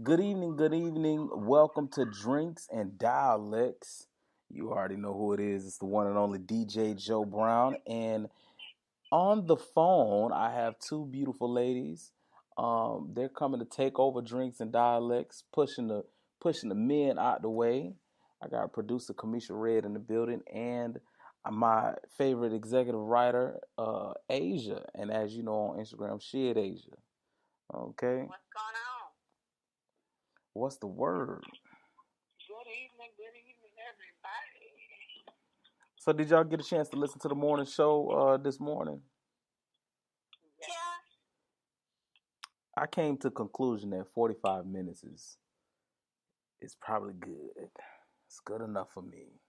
Good evening, good evening. Welcome to Drinks and Dialects. You already know who it is. It's the one and only DJ Joe Brown. And on the phone, I have two beautiful ladies. They're coming to take over Drinks and Dialects, pushing the men out the way. I got producer Kamisha Red in the building, and my favorite executive writer, Asia. And as you know on Instagram, she at Asia. Okay, What's going on? what's the word? Good evening, everybody. So did y'all get a chance to listen to the morning show this morning? Yeah. I came to the conclusion that 45 minutes is probably good. It's good enough for me.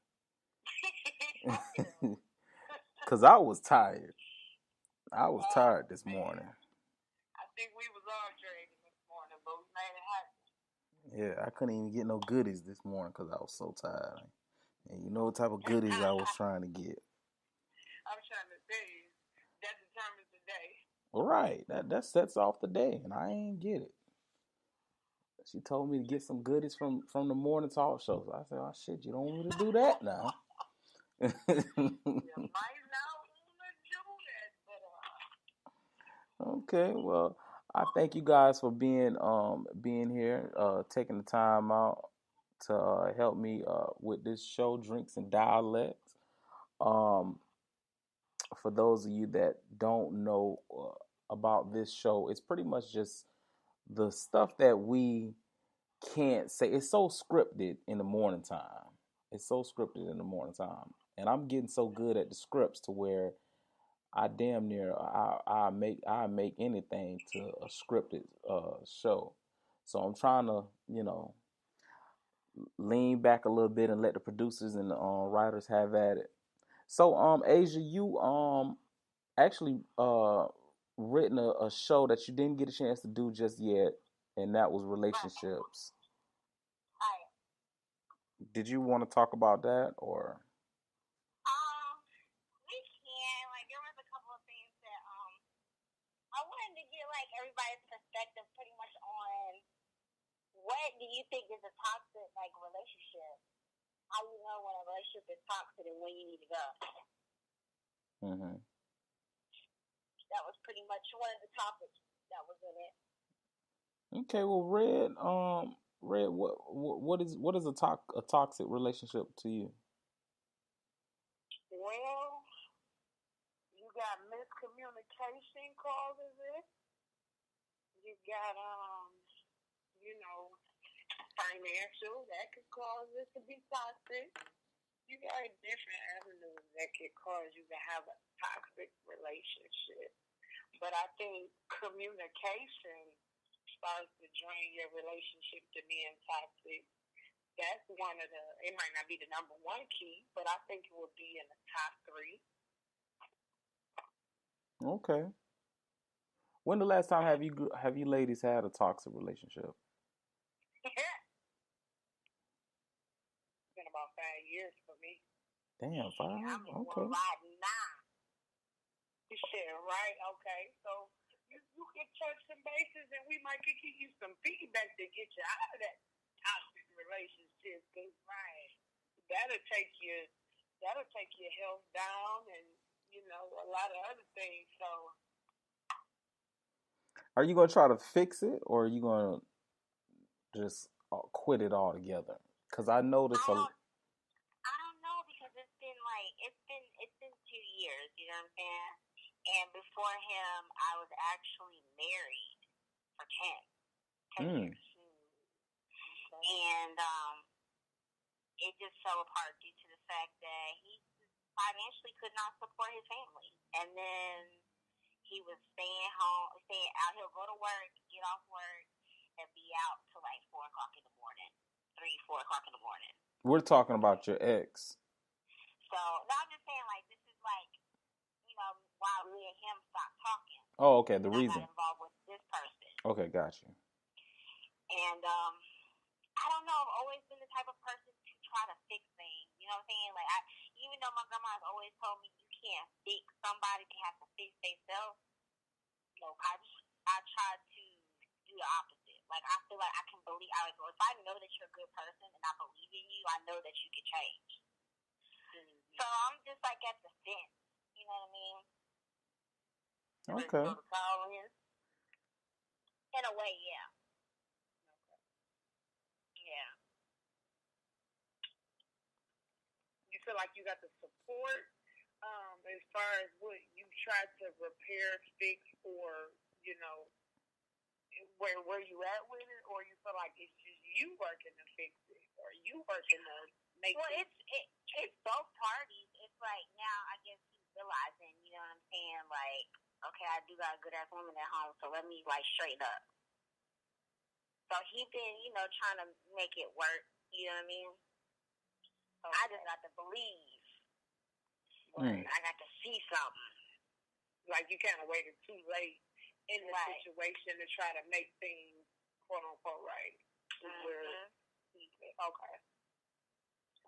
Cause I was tired. I was tired this morning. I think we was all trading this morning, but we made it happen. Yeah, I couldn't even get no goodies this morning because I was so tired. And you know what type of goodies I was trying to get. I'm trying to tell you, that determines the day. All right, that sets off the day, and I ain't get it. She told me to get some goodies from the morning talk show. So I said, "Oh shit, you don't want me to do that now." You might not want to do that, but Okay, well, I thank you guys for being here, taking the time out to help me with this show, Drinks and Dialects. Um, for those of you that don't know about this show, it's pretty much just the stuff that we can't say. It's so scripted in the morning time. It's so scripted in the morning time, and I'm getting so good at the scripts to where I damn near I make anything to a scripted show. So I'm trying to lean back a little bit and let the producers and the writers have at it. So Asia, you actually written a show that you didn't get a chance to do just yet, and that was relationships. I Did you want to talk about that or? we can there was a couple of things that I wanted to get everybody's perspective pretty much on what do you think is a toxic relationship? How you know when a relationship is toxic and when you need to go? Mm-hmm. That was pretty much one of the topics that was in it. Okay, well, Red, what is a toxic relationship to you? Well, you got miscommunication causes it. You got financial that could cause it to be toxic. You got different avenues that could cause you to have a toxic relationship. But I think communication starts to drain your relationship to being toxic. That's one of the, it might not be the number one key, but I think it would be in the top three. Okay. When the last time have you ladies had a toxic relationship? It's been about 5 years for me. Damn, 5. I'm in Okay. one right now. You said, right? Okay. So you can touch some bases and we might give you some feedback to get you out of that toxic relationship. Cause right, that'll take your health down and a lot of other things. So Are you gonna try to fix it, or are you gonna just quit it altogether? Because I noticed a. I don't know because it's been 2 years. You know what I'm saying? And before him, I was actually married for 10 years. And it just fell apart due to the fact that he financially could not support his family. And then he was staying out. He'll go to work, get off work, and be out till 4 o'clock in the morning, 3, 4 o'clock in the morning. We're talking about your ex. So, no, I'm just saying, this is while me and him stopped talking. Oh, okay, the reason. I got involved with this person. Okay, got you. And, I don't know, I've always been the type of person to try to fix things. You know what I'm saying? Even though my grandma has always told me you can't fix somebody, they have to fix themselves. I try to do the opposite. Like, I feel like I can believe, if I know that you're a good person and I believe in you, I know that you can change. So I'm just like at the fence. You know what I mean? Okay. So the call is, in a way, yeah. Yeah. You feel like you got the support as far as what you try to repair, fix, or, you know, where you at with it, or you feel like it's just you working to fix it, or you working to make it? Well, it's both parties. It's like now I guess he's realizing, you know what I'm saying? Like, okay, I do got a good ass woman at home, so let me like straighten up. So he been, you know, trying to make it work. You know what I mean? So I just got to believe. I got to see something. Like you kind of waited too late in the situation to try to make things quote unquote right. Okay.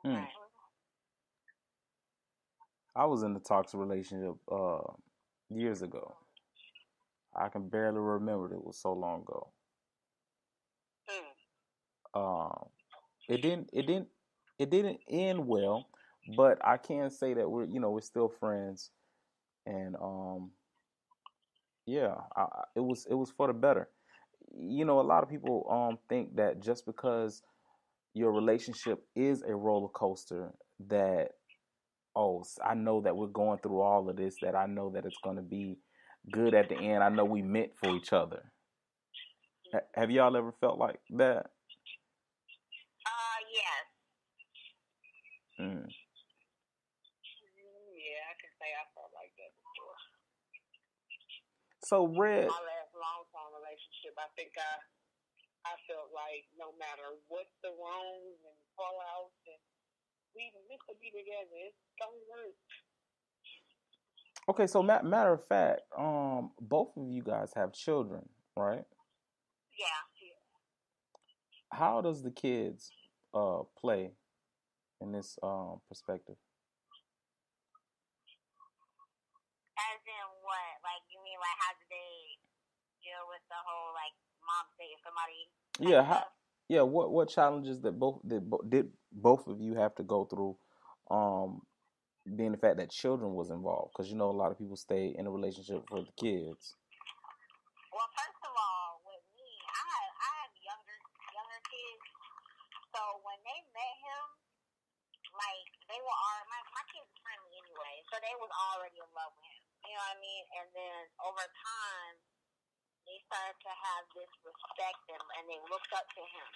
Right. I was in the toxic relationship years ago. I can barely remember it. It was so long ago. It didn't end well, but I can say that we're still friends, and yeah, it was for the better. You know, a lot of people think that just because your relationship is a roller coaster, that I know that we're going through all of this, that I know that it's going to be good at the end. I know we meant for each other. Have y'all ever felt like that? Yes. Yeah, I can say I felt like that before. So, Red. My last long-term relationship, I think I felt like no matter what the wrongs and fallouts, and we meant to be together, it's gonna work. Okay, so matter of fact, both of you guys have children, right? Yeah. How does the kids play in this perspective? As in what? Like, you mean like how do they deal with the whole like mom dating somebody? Yeah. What challenges did both of you have to go through? Being the fact that children was involved, because you know a lot of people stay in a relationship for the kids. Well, first of all, with me, I have younger kids, so when they met him, like they were all my kids are friendly anyway, so they was already in love with him. You know what I mean? And then over time, they started to have this respect and they looked up to him.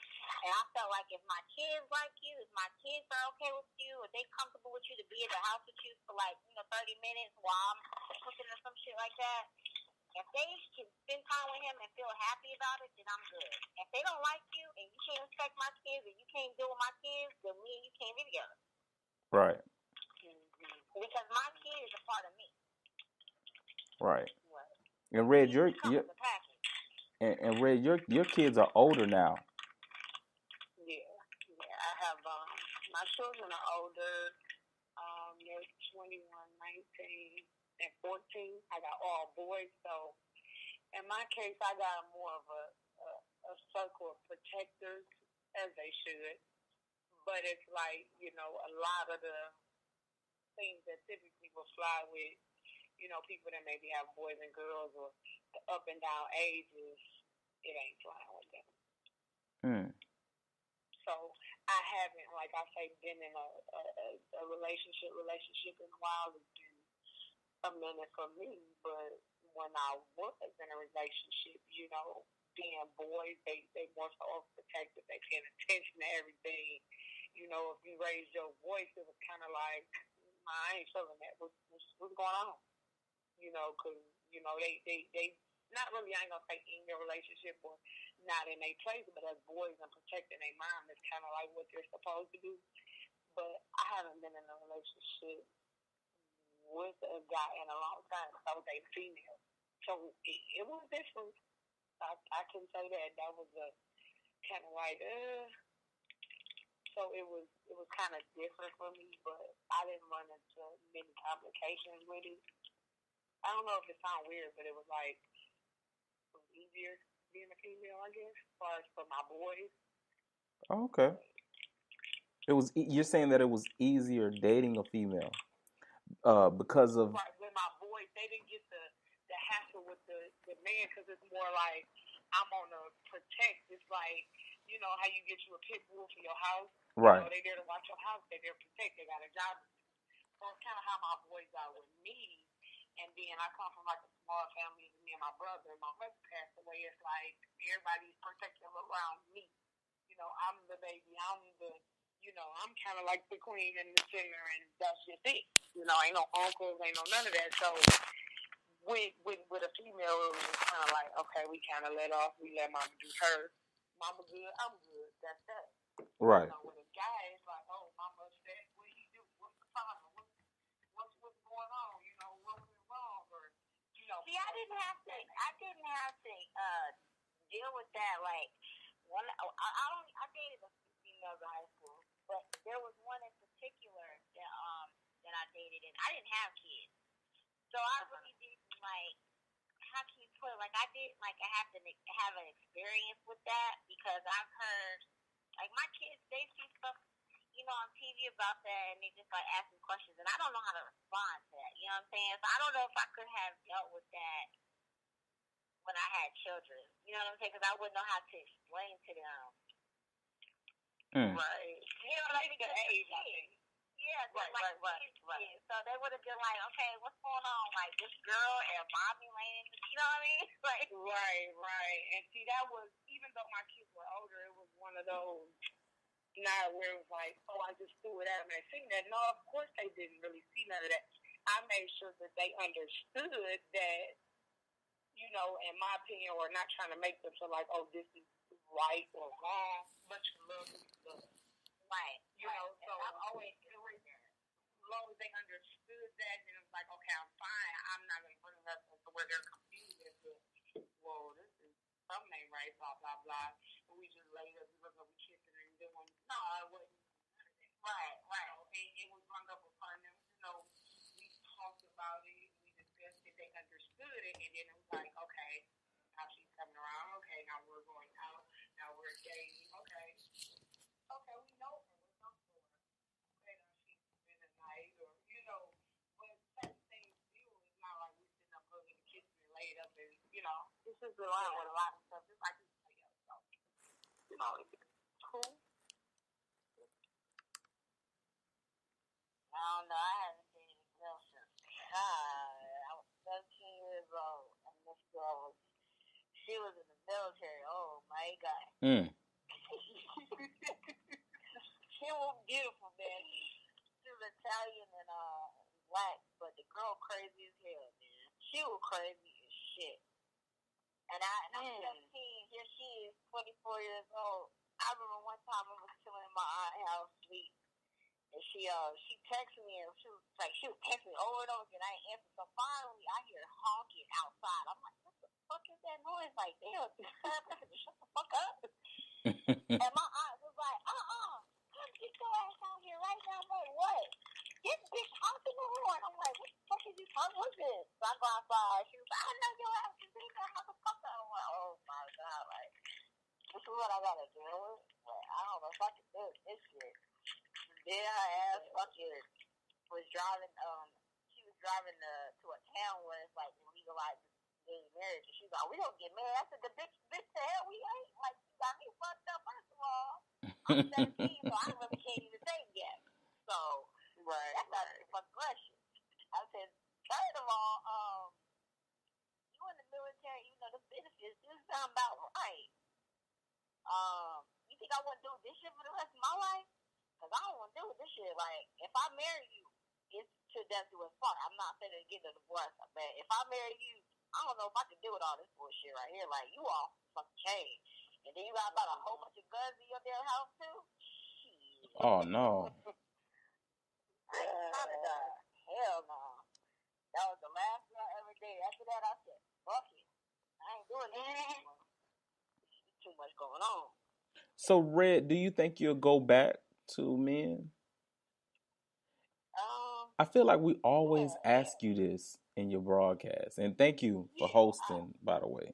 And I felt like if my kids like you, if my kids are okay with you, if they comfortable with you to be in the house with you for like 30 minutes while I'm cooking or some shit like that, if they can spend time with him and feel happy about it, then I'm good. If they don't like you and you can't respect my kids and you can't deal with my kids, then me and you can't be together. Right. Because my kid is a part of me. Right. And Red, your kids are older now. Yeah. I have my children are older. They're 21, 19, and 14. I got all boys, so in my case, I got more of a circle of protectors, as they should. But it's like, a lot of the things that typically will fly with, people that maybe have boys and girls or the up and down ages, it ain't flying with them. So I haven't, like I say, been in a relationship in a while. It's been a minute for me, but when I was in a relationship, being boys, they more so overprotective. They paying attention to everything. If you raised your voice, it was kind of like, I ain't feeling that. What's going on? Because, they not really, I ain't going to say in your relationship or not in their place, but as boys and protecting their mom is kind of like what they're supposed to do. But I haven't been in a relationship with a guy in a long time. I was a female. So it was different. I can say that. That was a kind of like, so it was kind of different for me, but I didn't run into many complications with it. I don't know if it sounds weird, but it was like, it was easier, being a female, I guess, as far as for my boys. Oh, okay. You're saying that it was easier dating a female, because of Right, with my boys, they didn't get the hassle with the man because it's more like I'm on a protect. It's like, you know how you get you a pit bull for your house. right. You know, they there to watch your house. They there to protect. They got a job. So it's kind of how my boys are with me. And then I come from like a small family. Me and my brother. My brother passed away. It's like everybody's protective around me. You know, I'm the baby. I'm the, you know, I'm kind of like the queen and the singer, and that's just it. You know, ain't no uncles, ain't no none of that. So with a female, it was kind of like, okay, we kind of let off. We let mama do her. Mama good, I'm good. That's that. Right. You know, with a guy, it's like, oh, mama upset. What he do? What's the problem? What's going on? You know, what was wrong? Or, you know. See, I didn't have to deal with that. Like, I dated a few females in high school, but there was one in particular that I dated, and I didn't have kids, so I really didn't like. How can you put it? Like, I didn't like. I have to have an experience with that because I've heard like my kids, they see stuff, you know, on TV about that, and they just like asking questions, and I don't know how to respond to that. You know what I'm saying? So I don't know if I could have dealt with that when I had children. You know what I'm saying? Because I wouldn't know how to explain to them. Right. You know, like the age, I think. Yeah, right. So they would have been like, okay, what's going on? Like this girl and mommy laying, you know what I mean? Like, right. And see, that was, even though my kids were older, it was one of those, not where it was like, oh, I just threw it at them and seen that. No, of course they didn't really see none of that. I made sure that they understood that, you know, in my opinion, or not trying to make them feel like, oh, this is right or wrong, but you love is love. Right. You know, so I've always as long as they understood that, and it was like, okay, I'm fine. I'm not going to bring it up to where they're confused as to, whoa, this is something ain't right, blah, blah, blah. And we just laid up, we looked up, we kissing and doing, no, I wasn't. Right. So it was hung up upon them. You know, we talked about it, we discussed it, they understood it, and then it was like, okay, now she's coming around, okay, now we're going out, now we're dating, okay, we know her, we're comfortable with her, okay, now she's been a night, or, you know, but certain things still is not like we sitting up looking at the kitchen and laid up and, you know, this is the line with a lot of stuff, just like this video, so, you know, it's cool. I don't know, I haven't seen any girl since, I was 17 years old, and this girl was, she was in the military, oh my God. She was beautiful, man. She was Italian and black, but the girl crazy as hell, man. She was crazy as shit. And I'm 17. Here she is, 24 years old. I remember one time I was chilling in my aunt's house, sleep, and she texted me, and she was texting me over and over again. I ain't answered. So finally, I hear honking outside. I'm like, what the fuck is that noise? Like, damn, shut the fuck up. And my aunt was like, come get your ass out here right now. I'm like, what? This bitch honking the horn. I'm like, what the fuck is this? How was this? So I go outside. She was like, I know your ass is in there, motherfucker. I'm like, oh my God, like, this is what I gotta deal with. Like, I don't know if I can do this shit. Then her ass fucking was driving, she was driving to a town where it's like legalized gay marriage. And she's like, we don't get married. I said, the bitch, the hell we ain't. Like, you got me fucked up, first of all. I'm 17, so I really can't even date yet. So, that's not a fucking question. I said, third of all, you in the military, you know, the benefits, this sound about right. You think I want to do this shit for the rest of my life? Because I don't want to do this shit. Like, if I marry you, it's to death do us part. I'm not saying to get a divorce, but if I marry you, I don't know if I can deal with all this bullshit right here. Like, you all fucking change. And then you got about a whole bunch of guns in your damn house, too? Shit. Oh, no. Hell no. That was the last thing I ever did. After that, I said, fuck it. I ain't doing this anymore. There's too much going on. So, Red, do you think you'll go back to men? I feel like we always ask you this in your broadcast. And thank you for hosting, by the way.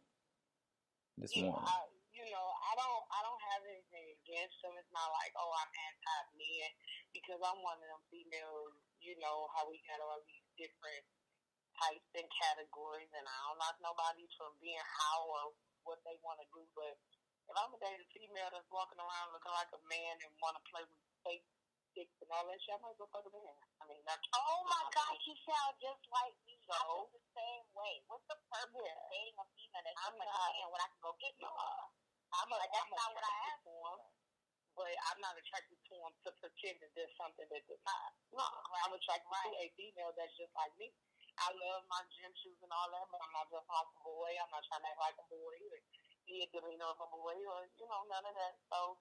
this Yeah, morning. I don't have anything against them. It's not like, oh, I'm anti-men, because I'm one of them females. You know how we got all these different types and categories, and I don't knock nobody from being how or what they want to do. But if I'm a dating female that's walking around looking like a man and want to play with fake sticks and all that shit, I might go fuck a man. I mean, that's oh my gosh, you sound just like me. So, I feel the same way. What's the purpose of dating a female that's just like a man when I can go get you? That's not what I asked for. But I'm not attracted to him to pretend that there's something that they're not. No, I'm attracted to a female that's just like me. I love my gym shoes and all that, but I'm not just like a boy. I'm not trying to act like a boy or be a demeanor of a boy or, none of that. So,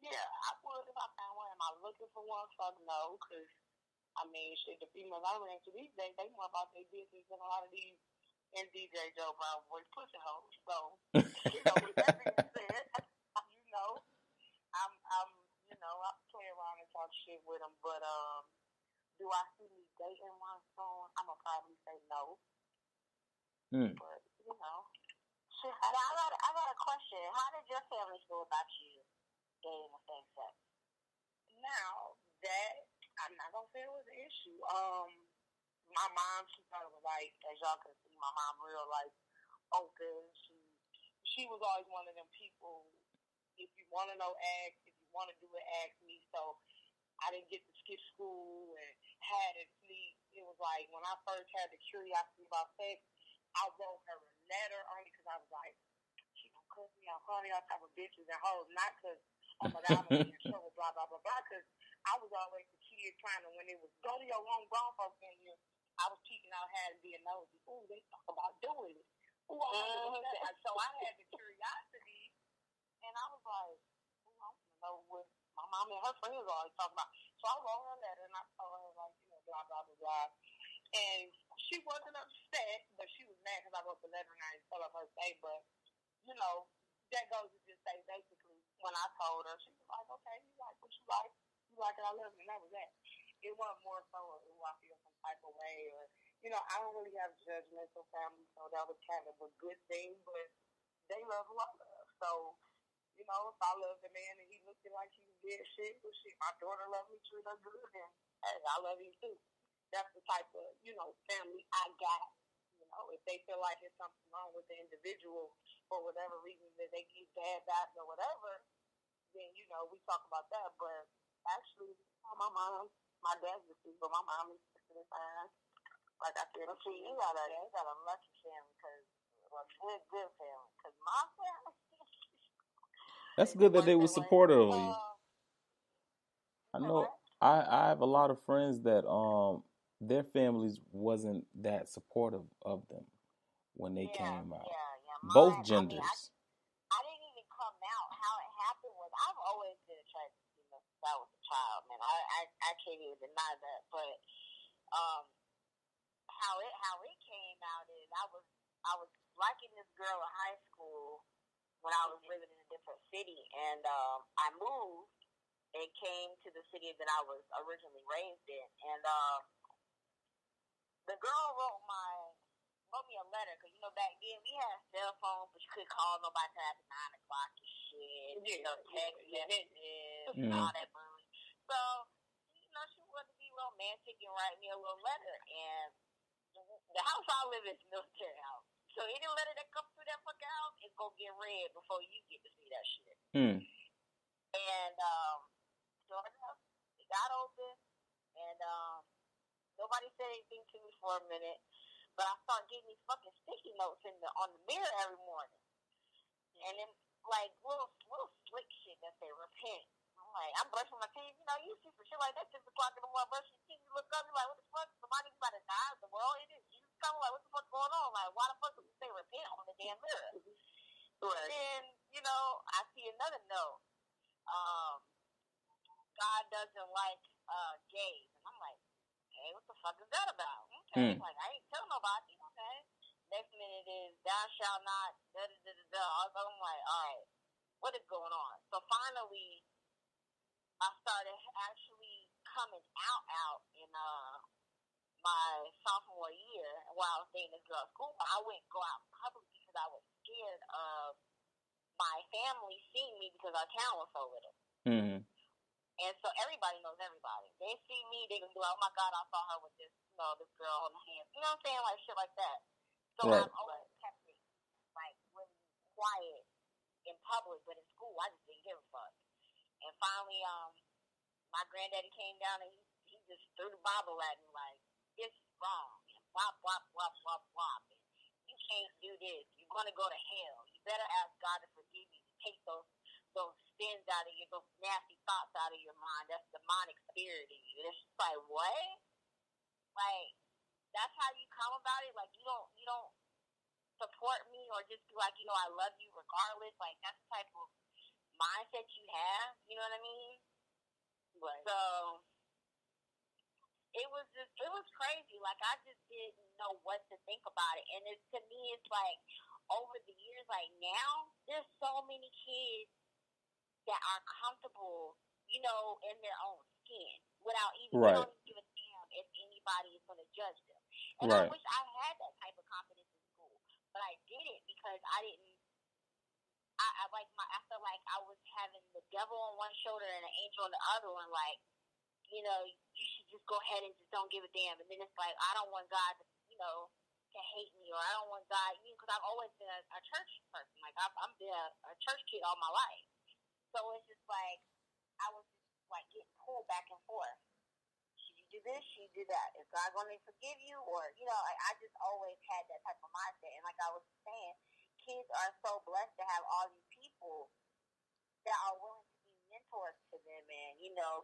yeah, I would if I found one. Am I looking for one? Fuck no, because, I mean, shit, the females I ran into these days, they more about their business than a lot of these and DJ Joe Brown boys pussy hoes. So, with that being said, I play around and talk shit with them, but, do I see me dating one soon? I'm going to probably say no. But, Shit, I got a question. How did your family feel about you dating the same sex? Now, that, I'm not going to say it was an issue. My mom, she thought it was like, as y'all can see, my mom real, like, open. She was always one of them people, if you want to know, ask. If you want to do it, ask me. So, I didn't get to skip school and had it sleep. It was like when I first had the curiosity about sex, I wrote her a letter only because I was like, she gonna cuss me out, honey, all type of bitches and hoes, not because, oh my God, I'm gonna be in trouble, blah, blah, blah, blah, because I was always the kid trying to, when it was go to your own grown folks in here, I was peeking out how to be a nosy. Ooh, they talk about doing it. Ooh, I wonder what's that. So I had the curiosity, and I was like, ooh, I want to know what my mom and her friends are always talking about. So I wrote her a letter, and I told her, like, blah, blah, blah, blah. And she wasn't upset, but she was mad because I wrote the letter and I didn't tell her her say. But, that goes to just say, basically, when I told her, she was like, okay, you like what you like. You like it, I love it, and that was that. It wasn't more so, I feel some type of way, or, I don't really have judgmental family, so that was kind of a good thing, but they love who I love. So, if I love the man and he looked like he was dead shit, well, shit, my daughter loved me, treat her good, and hey, I love you too. That's the type of, family I got. If they feel like there's something wrong with the individual for whatever reason that they get bad vibes or whatever, then, we talk about that. But actually, my mom, my dad's deceased, but my mom is fine. Like I said, see, you got a lucky family, because good family. Because my family, That's good that they were supportive of you. I know I have a lot of friends that their families wasn't that supportive of them when they came out. Both genders. I didn't even come out. How it happened was I've always been attracted to females since I was a child, man. I can't even deny that. But how it came out is I was liking this girl in high school when I was living in a different city, and I moved and came to the city that I was originally raised in, and the girl wrote me a letter, because back then we had cell phones, but you couldn't call nobody till after 9 o'clock and shit. Text messages and all that bullshit. So, she wanted to be romantic and write me a little letter, and the house I live in is a military house. So any letter that comes through that fucking house is gonna get read before you get to see that shit. And sure enough, it got open, and nobody said anything to me for a minute. But I started getting these fucking sticky notes on the mirror every morning. And then, like, little slick shit that say repent. I'm like, I'm brushing my teeth. You see some shit like that 6 o'clock in the morning, brushing your teeth. You look up, you're like, what the fuck? Somebody's about to die? The world? It is you. I'm like, what the fuck going on? Like, why the fuck would you say repent on the damn mirror? Right. And, I see another note. God doesn't like gays. And I'm like, okay, what the fuck is that about? Okay, like, I ain't telling nobody, okay. Next minute is, thou shalt not, da-da-da-da-da. I'm like, all right, what is going on? So finally, I started actually coming out in my sophomore year while I was dating this girl at school. I wouldn't go out public because I was scared of my family seen me because our town was so little. Mm-hmm. And so everybody knows everybody. They see me, they can be like, oh my God, I saw her with this, this girl on the hands. You know what I'm saying? Like shit like that. So right. I've always kept it like really quiet in public, but in school I just didn't give a fuck. And finally, my granddaddy came down and he just threw the Bible at me like, this is wrong. And blah, blah, blah, blah, blah. And you can't do this. You're gonna go to hell. You better ask God to forgive you, to take those sins out of you, those nasty thoughts out of your mind. That's demonic spirit in you. It's just like, what? Like, that's how you come about it? Like, you don't support me or just be like, I love you regardless. Like, that's the type of mindset you have. You know what I mean? Right. So, it was crazy. Like, I just didn't know what to think about it. And to me, it's like, over the years, like, now, there's so many kids that are comfortable, in their own skin without even, they don't even give a damn if anybody is going to judge them. And I wish I had that type of confidence in school, but I didn't because I didn't, I felt like I was having the devil on one shoulder and an angel on the other one, like, you should just go ahead and just don't give a damn. And then it's like, I don't want God to, to hate me, or I don't want God, because I've always been a church person. Like, I've been a church kid all my life. So it's just like, I was just like getting pulled back and forth. Should you do this? Should you do that? Is God going to forgive you? Or, I just always had that type of mindset. And like I was saying, kids are so blessed to have all these people that are willing to be mentors to them and,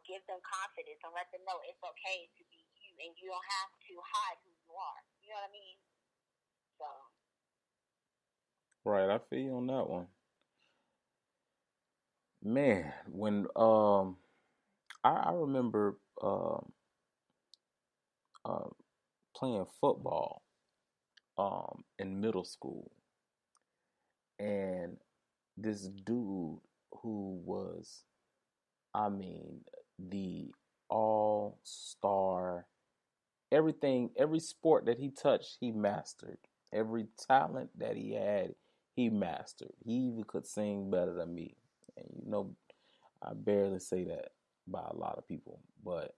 give them confidence and let them know it's okay to be you and you don't have to hide who you are. You know what I mean? So. Right, I feel you on that one. Man, when I remember uh, playing football in middle school, and this dude who was, I mean, the all star, everything, every sport that he touched, he mastered. Every talent that he had, he mastered. He even could sing better than me. And I barely say that by a lot of people, but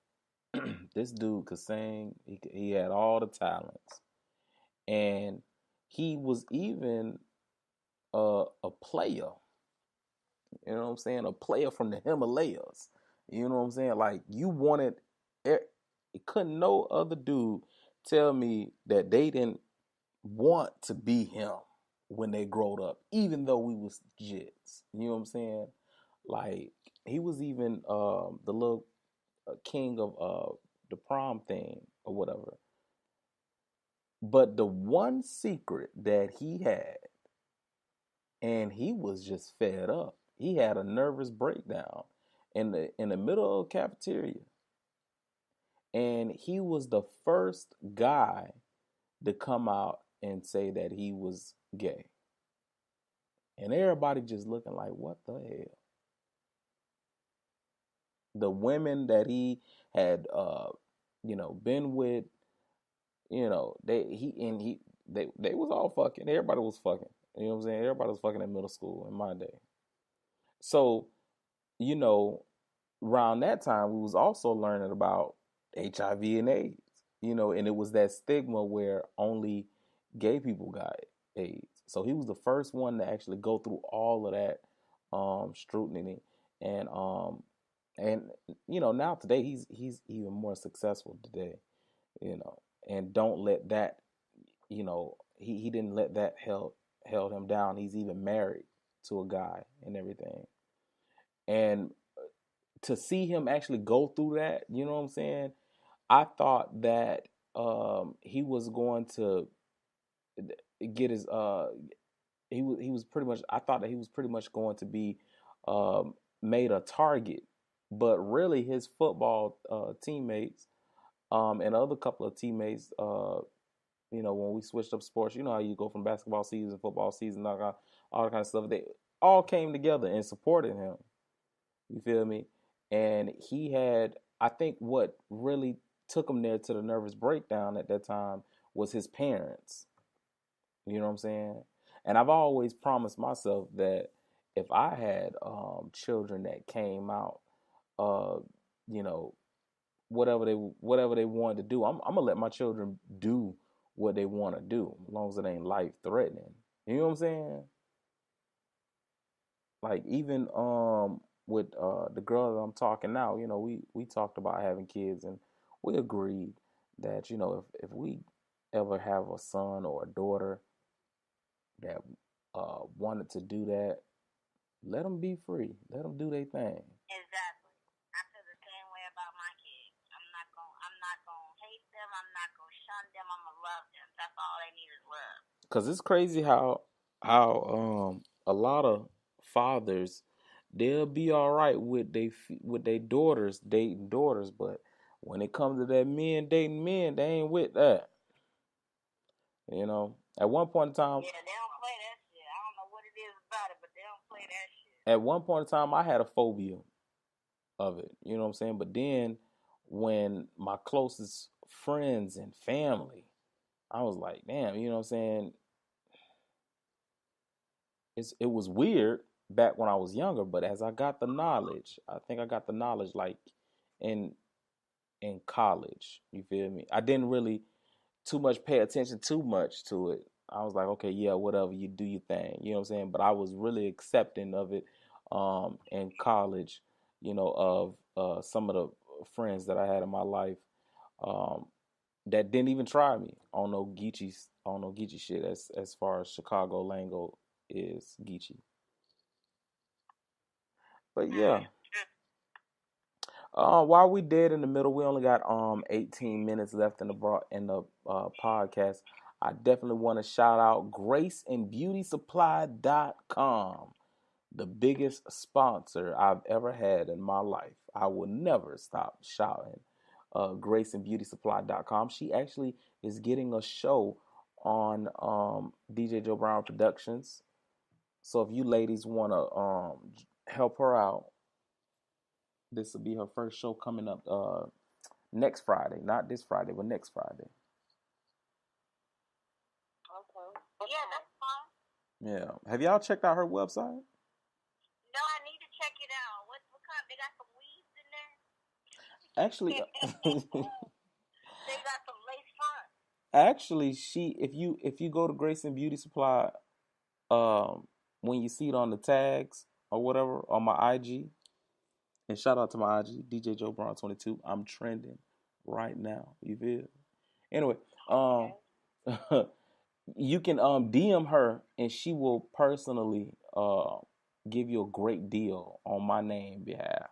this dude could sing. He had all the talents, and he was even a player. You know what I'm saying? A player from the Himalayas. You know what I'm saying? Like, you wanted, it couldn't no other dude tell me that they didn't want to be him when they growed up, even though we was jits. You know what I'm saying? Like, he was even the little king of the prom thing or whatever. But the one secret that he had, and he was just fed up. He had a nervous breakdown in the middle of the cafeteria. And he was the first guy to come out and say that he was gay. And everybody just looking like, what the hell? The women that he had been with, they was all fucking. Everybody was fucking. You know what I'm saying? Everybody was fucking in middle school in my day. So, you know, around that time we was also learning about HIV and AIDS. And it was that stigma where only gay people got AIDS. So he was the first one to actually go through all of that scrutiny, and now today he's even more successful today, and don't let that, he didn't let that held him down. He's even married to a guy and everything. And to see him actually go through that, you know what I'm saying? I thought that he was going to get his he was pretty much, I thought that he was pretty much going to be made a target, but really his football teammates and other couple of teammates, when we switched up sports, you know how you go from basketball season, football season, all that kind of stuff. They all came together and supported him. You feel me? And he had, I think what really took him there to the nervous breakdown at that time was his parents. You know what I'm saying? And I've always promised myself that if I had children that came out, uh, you know, whatever they wanted to do, I'm gonna let my children do what they want to do, as long as it ain't life threatening. You know what I'm saying? Like even with the girl that I'm talking now, we talked about having kids, and we agreed that if we ever have a son or a daughter that wanted to do that, let them be free. Let them do their thing. Exactly. I feel the same way about my kids. I'm not gonna hate them. I'm not gonna shun them. I'm gonna love them. That's all they need is love. Cause it's crazy how a lot of fathers, they'll be all right with they daughters dating daughters, but when it comes to that men dating men, they ain't with that. At one point in time, Yeah, they don't play that shit. I don't know what it is about it, but they don't play that shit. at one point in time, I had a phobia of it. You know what I'm saying? But then when my closest friends and family, I was like, damn, you know what I'm saying? It was weird back when I was younger, but as I got the knowledge, I think I got the knowledge like in in college. You feel me? I didn't really too much pay attention too much to it. I was like, okay, yeah, whatever, you do your thing. You know what I'm saying? But I was really accepting of it in college, of some of the friends that I had in my life um, that didn't even try me on no Geechee shit as far as Chicago lingo is Geechee. But yeah. While we dead in the middle, we only got 18 minutes left in the podcast. I definitely want to shout out GraceandBeautySupply.com, the biggest sponsor I've ever had in my life. I will never stop shouting GraceandBeautySupply.com. She actually is getting a show on DJ Joe Brown Productions. So if you ladies want to help her out, this will be her first show coming up next Friday. Not this Friday, but next Friday. Okay. Yeah, that's fine. Yeah. Have y'all checked out her website? No, I need to check it out. What kind? They got some weaves in there? Actually, They got some lace front. actually, if you go to Grace and Beauty Supply, when you see it on the tags or whatever on my IG, and shout out to my IG, DJ Joe Brown 22. I'm trending right now. You feel? Anyway, Okay. you can DM her and she will personally give you a great deal on my name behalf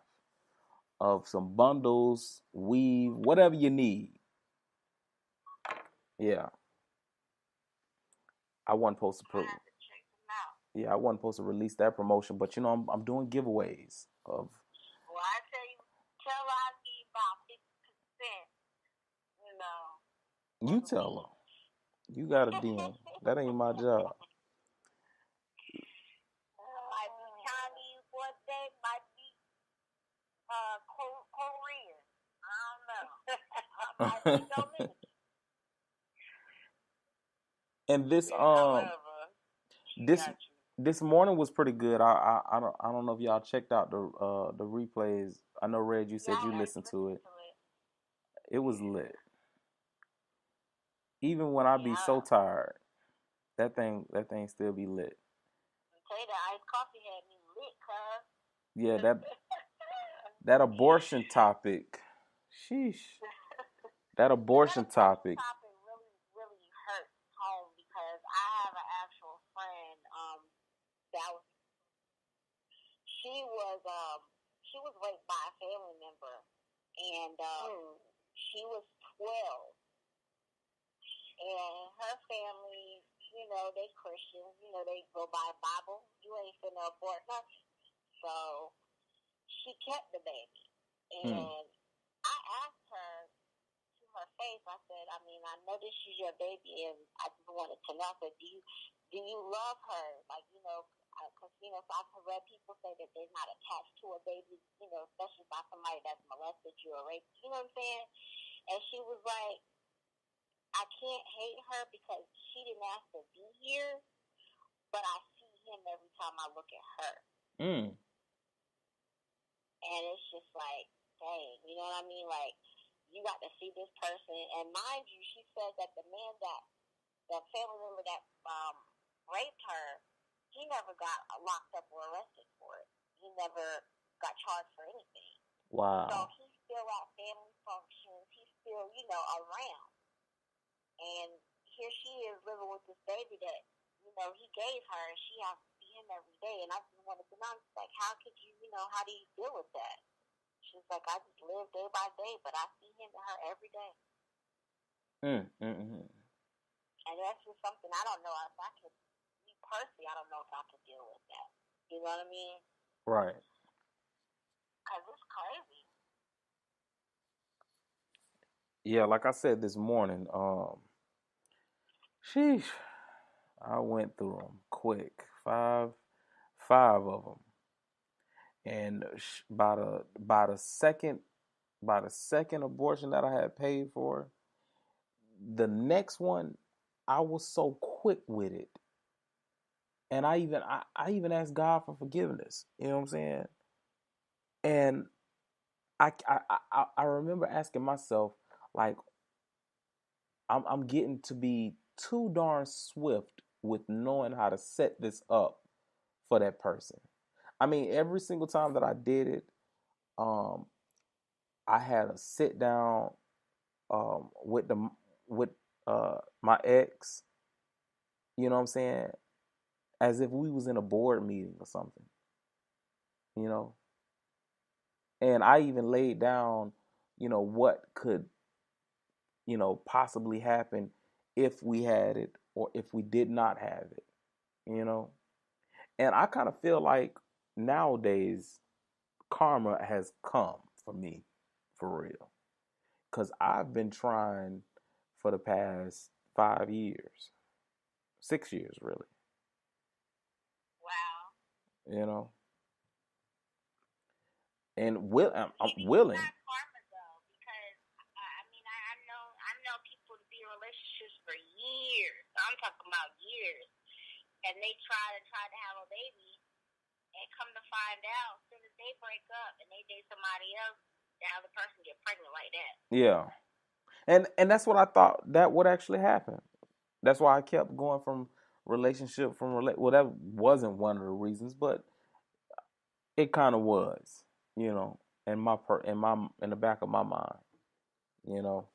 of some bundles, weave, whatever you need. Yeah, I wasn't supposed to I have to check them out. yeah, I wasn't supposed to release that promotion, but I'm doing giveaways of. Well, I tell her I need about 50%. You know. You tell her. You got a DM. That ain't my job. Might be Chinese one day, might be Korean. I don't know. I be Dominican. And this However, this this morning was pretty good. I don't know if y'all checked out the replays. I know Red, you said you listened to it. It was lit. Even when I be so tired, that thing still be lit. Say the iced coffee had me lit, cuz. Yeah, that abortion topic. Sheesh. That abortion topic. Topic really, really hurt home because I have an actual friend. That was she was raped by a family member, and she was 12, and her family, they Christians, they go by Bible. You ain't finna abort nothing. So she kept the baby, and I asked her to her face. I said, I mean, I know this is your baby, and I just wanted to know, but do you love her? Like, because so I've read people say that they're not attached to a baby, especially by somebody that's molested you or raped. You know what I'm saying? And she was like, I can't hate her because she didn't ask to be here, but I see him every time I look at her. Mm. And it's just like, dang, you know what I mean? Like, you got to see this person, and mind you, she said that the man that the family member that raped her, he never got locked up or arrested for it. He never got charged for anything. Wow. So he's still at family functions. He's still, you know, around. And here she is living with this baby that, you know, he gave her, and she has to see him every day. And I just wanted to know, like, how could you, you know, how do you deal with that? She's like, I just live day by day, but I see him and her every day. And that's just something I don't know if I could, me personally, I don't know if I could deal with that. You know what I mean? Right. Because it's crazy. Yeah, like I said this morning, sheesh, I went through them quick, five of them, and by the second abortion that I had paid for, the next one, I was so quick with it, and I even asked God for forgiveness. You know what I'm saying? And I remember asking myself, like, I'm getting to be too darn swift with knowing how to set this up for that person. I mean, every single time that I did it, um, I had a sit down with my ex. You know what I'm saying? As if we was in a board meeting or something. You know, and I even laid down, what could, possibly happen if we had it or if we did not have it. You know, and I kind of feel like nowadays karma has come for me, for real. Because I've been trying for the past 5 years, 6 years, really. Wow. You know, and I'm Maybe willing. it's not karma though, because I mean I know people to be in relationships for years. I'm talking about years, and they try to have a baby, and come to find out, as soon as they break up and they date somebody else, the other person get pregnant like that. Yeah, and that's what I thought that would actually happen. That's why I kept going from relationship well, that wasn't one of the reasons, but it kind of was, in the back of my mind, you know,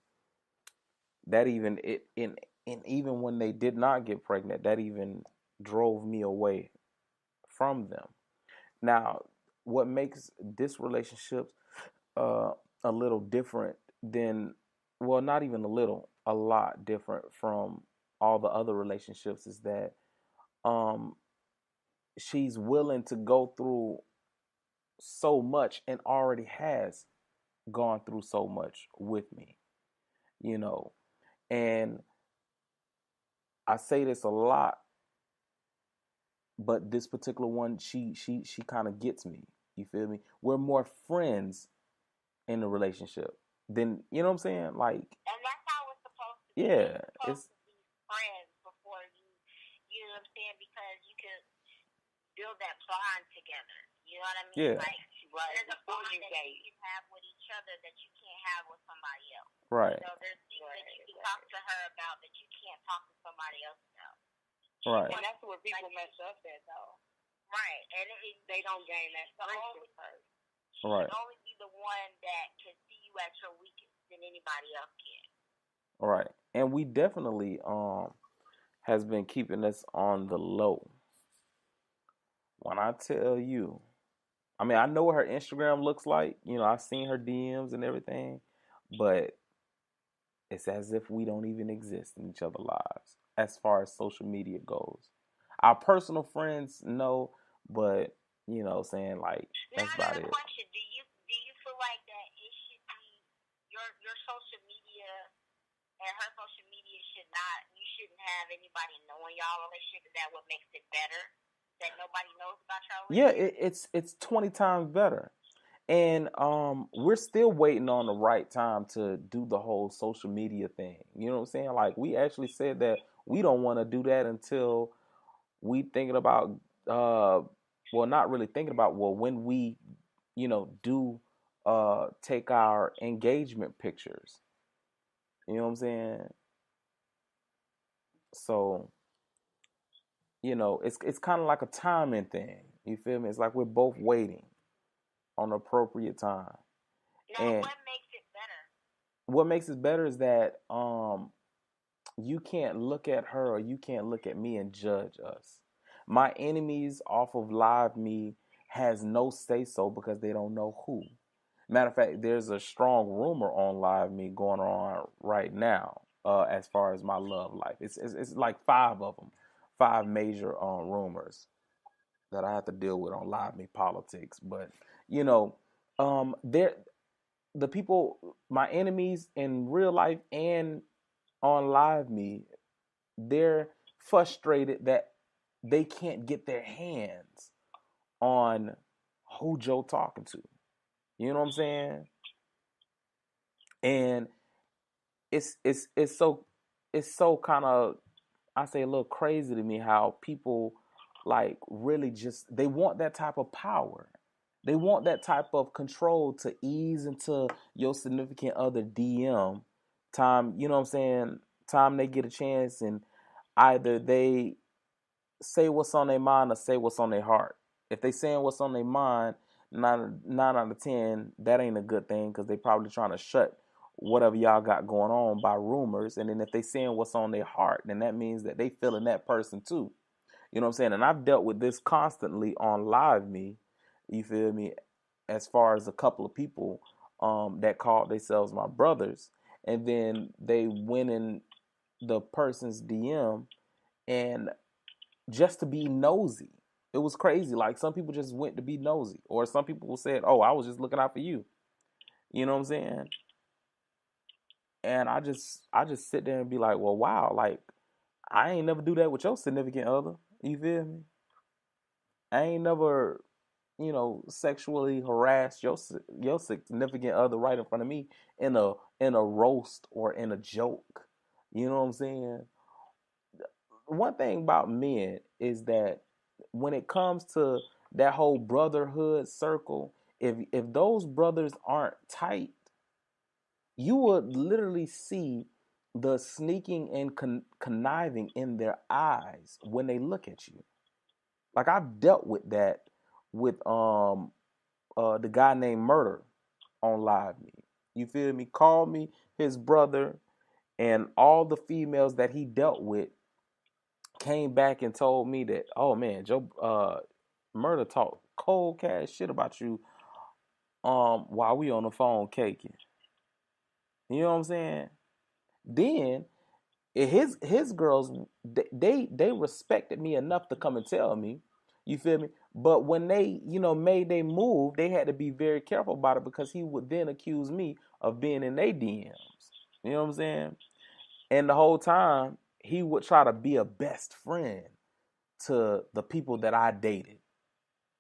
that even it in and even when they did not get pregnant, that even drove me away from them. Now, what makes this relationship uh, a little different than, well, not even a little, a lot different from all the other relationships is that um, she's willing to go through so much and already has gone through so much with me, you know. And I say this a lot, but this particular one, she kind of gets me. You feel me? We're more friends in the relationship than, you know what I'm saying? Like, and that's how it's supposed to be. yeah, It's supposed to be friends before you know what I'm saying? Because you can build that bond together. You know what I mean? Yeah. Like, right. There's a bond that you can have with each other that you can't have with somebody else. Right. So there's things that you can talk to her about that you can't talk to somebody else about. Right. And that's where people mess up at, though. Right. And they don't gain that friendship first. She can only be the one that can see you at your weakest than anybody else can. Right. And we definitely has been keeping us on the low. When I tell you, I mean, I know what her Instagram looks like. You know, I've seen her DMs and everything, but it's as if we don't even exist in each other's lives as far as social media goes. Our personal friends know, but saying like that's about it. Question: do you feel like that it should be your social media and her social media should not? You shouldn't have anybody knowing y'all relationship. Is that what makes it better? That nobody knows about y'all relationship? Yeah, it's 20 times better. And we're still waiting on the right time to do the whole social media thing. You know what I'm saying? Like, we actually said that we don't want to do that until we thinking about well, not really thinking about, well, when we, do take our engagement pictures. You know what I'm saying? So, it's kind of like a timing thing. You feel me? It's like we're both waiting on the appropriate time. Now, And what makes it better? what makes it better is that you can't look at her or you can't look at me and judge us. My enemies off of Live Me has no say so because they don't know who. Matter of fact, there's a strong rumor on Live Me going on right now, as far as my love life. It's like five of them, five major rumors that I have to deal with on Live Me Politics. But you know, they're the people, my enemies in real life and on Live Me, they're frustrated that they can't get their hands on who Joe talking to. You know what I'm saying? And it's so kind of, I say, a little crazy to me how people like really just they want that type of power. They want that type of control to ease into your significant other DM time, you know what I'm saying? Time they get a chance, and either they say what's on their mind or say what's on their heart. If they saying what's on their mind, nine out of 10, that ain't a good thing because they probably trying to shut whatever y'all got going on by rumors. And then if they saying what's on their heart, then that means that they feeling that person too. You know what I'm saying? And I've dealt with this constantly on Live Me. You feel me? As far as a couple of people that called themselves my brothers, and then they went in the person's DM and just to be nosy. It was crazy. Like some people just went to be nosy, or some people said, "Oh, I was just looking out for you." You know what I'm saying? And I just sit there and be like, "Well, wow, like I ain't never do that with your significant other." You feel me? I ain't never, sexually harassed your significant other right in front of me in a roast or in a joke. You know what I'm saying? One thing about men is that when it comes to that whole brotherhood circle, if those brothers aren't tight, you would literally see the sneaking and conniving in their eyes when they look at you. Like I've dealt with that with the guy named Murder on Live Me. You feel me? Called me his brother, and all the females that he dealt with came back and told me that, oh man, Joe Murder talked cold cash shit about you while we on the phone caking. You know what I'm saying? Then his girls, they respected me enough to come and tell me. You feel me? But when they, made they move, they had to be very careful about it because he would then accuse me of being in their DMs. You know what I'm saying? And the whole time he would try to be a best friend to the people that I dated.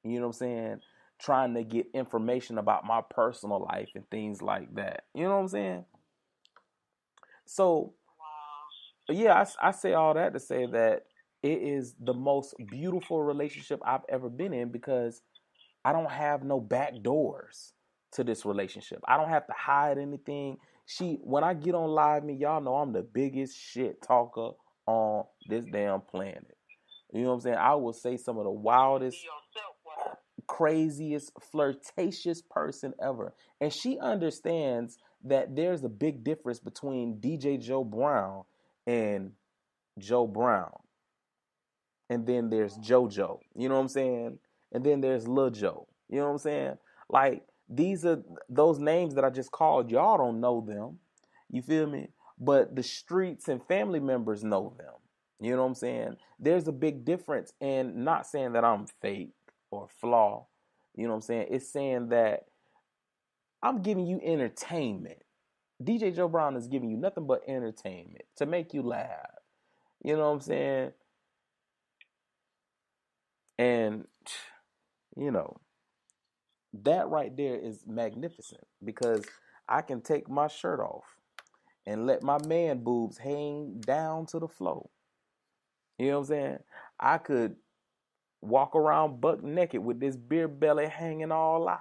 You know what I'm saying? Trying to get information about my personal life and things like that. You know what I'm saying? So, yeah, I say all that to say that it is the most beautiful relationship I've ever been in because I don't have no back doors to this relationship. I don't have to hide anything. When I get on Live Me, y'all know I'm the biggest shit talker on this damn planet. You know what I'm saying? I will say some of the wildest, craziest, flirtatious person ever. And she understands that there's a big difference between DJ Joe Brown and Joe Brown. And then there's JoJo. You know what I'm saying? And then there's Lil Joe. You know what I'm saying? Like, these are those names that I just called. Y'all don't know them. You feel me? But the streets and family members know them. You know what I'm saying? There's a big difference, and not saying that I'm fake or flaw. You know what I'm saying? It's saying that I'm giving you entertainment. DJ Joe Brown is giving you nothing but entertainment to make you laugh. You know what I'm saying? And you know, that right there is magnificent because I can take my shirt off and let my man boobs hang down to the floor. You know what I'm saying? I could walk around buck naked with this beer belly hanging all out,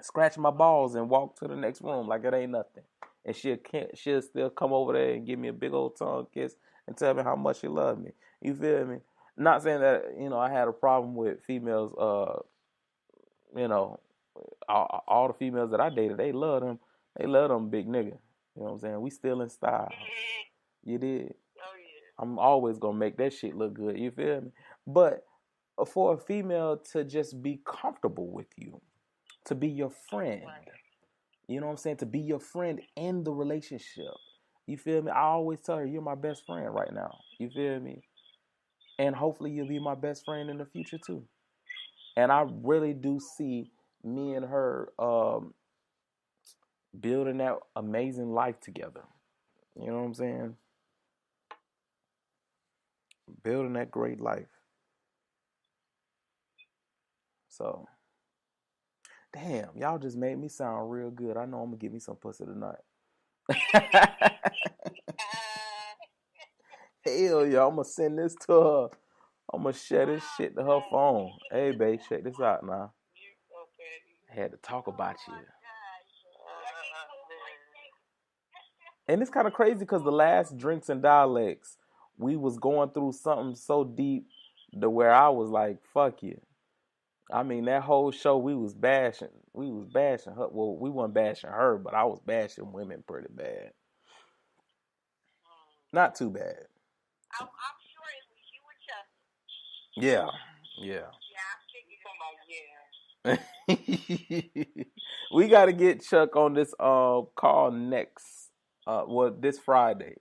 scratch my balls and walk to the next room like it ain't nothing. And she'll still come over there and give me a big old tongue kiss and tell me how much she loved me. You feel me? Not saying that, I had a problem with females, you know, all the females that I dated, they love them. They love them big nigga. You know what I'm saying? We still in style. You did. Oh yeah. I'm always gonna make that shit look good. You feel me? But for a female to just be comfortable with you, to be your friend, Right. you know what I'm saying? To be your friend in the relationship. You feel me? I always tell her, you're my best friend right now. You feel me? And hopefully you'll be my best friend in the future too. And I really do see me and her building that amazing life together. You know what I'm saying? Building that great life. So, damn, y'all just made me sound real good. I know I'm gonna get me some pussy tonight. Hell yeah, I'm gonna send this to her. I'm gonna share this shit to her phone. Hey, babe, check this out now. I had to talk about you. And it's kind of crazy because the last Drinks and Dialects, we was going through something so deep to where I was like, fuck you. I mean, that whole show we was bashing. We was bashing her. Well, we weren't bashing her, but I was bashing women pretty bad. Not too bad. I'm sure it was you and Chuck. Yeah. Yeah. We got to get Chuck on this call next. This Friday.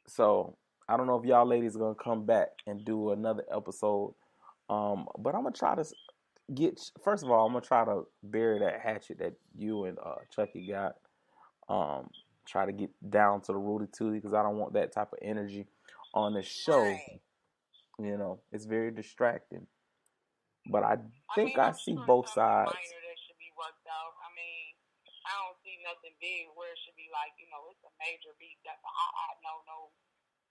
So I don't know if y'all ladies are gonna come back and do another episode. But I'm gonna try to get. First of all, I'm gonna try to bury that hatchet that you and Chucky got. Try to get down to the rooty tooty because I don't want that type of energy on the show. Right. It's very distracting. But I think I see sure both sides. Minor that should be worked out. I don't see nothing big where it should be like, it's a major beat. That's no.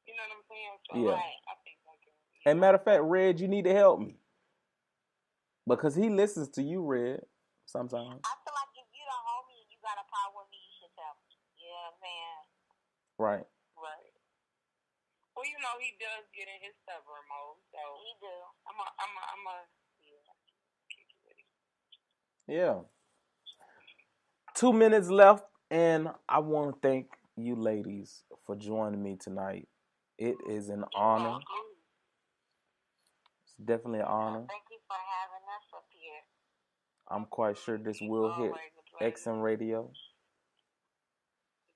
You know what I'm saying? So Yeah. I think that can. And matter of fact, Red, you need to help me because he listens to you, Red, sometimes. I feel like if you the homie and you got a problem with me, you should tell me. You know what I'm saying? Right. Right. Well, he does get in his stubborn mode, so he do. I'm a Yeah. 2 minutes left, and I want to thank you ladies for joining me tonight. It is an honor. It's definitely an honor. Thank you for having us up here. I'm quite sure this will hit XM Radio.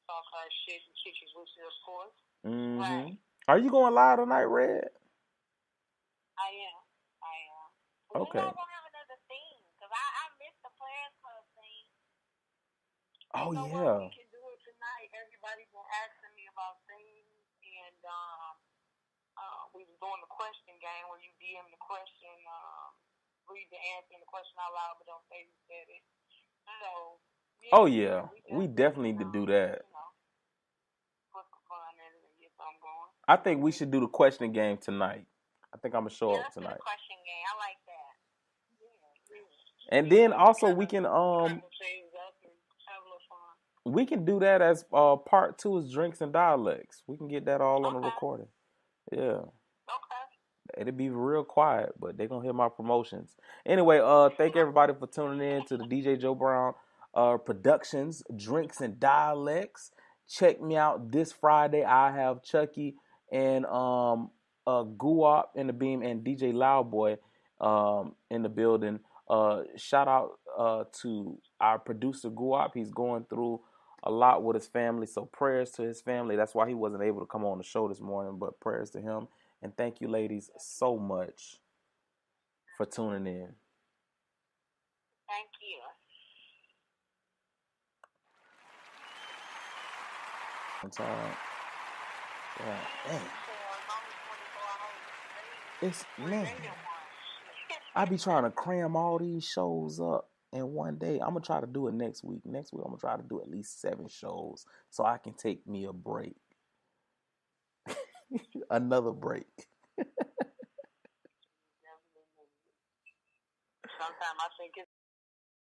Talk our shit and kick it loose, of course. Right. Are you going live tonight, Red? I am. Okay. We're not gonna have another theme because I missed the Players Club thing. Oh yeah. We can do it tonight. Everybody's been asking me about things, and we was doing the question game where you DM the question, read the answer and the question out loud, but don't say who said it. So. Yeah, oh yeah, we definitely need to do that. Put some fun in it and get something going. I think we should do the question game tonight. I think I'm gonna show up tonight. The question game. I like that. And then also we can we can do that as part 2 is Drinks and Dialects. We can get that all on the recording. Yeah. Okay. It'll be real quiet, but they're gonna hear my promotions. Anyway, thank everybody for tuning in to the DJ Joe Brown Productions, Drinks and Dialects. Check me out this Friday. I have Chucky and Guap in the beam and DJ Loudboy in the building. Shout out to our producer Guap. He's going through a lot with his family, so prayers to his family. That's why he wasn't able to come on the show this morning, but prayers to him. And thank you, ladies, so much for tuning in. Thank you. Time. Yeah, dang. It's man. I be trying to cram all these shows up in one day. I'm gonna try to do it next week. Next week I'm gonna try to do at least 7 shows so I can take me a break. Another break. sometimes I think it's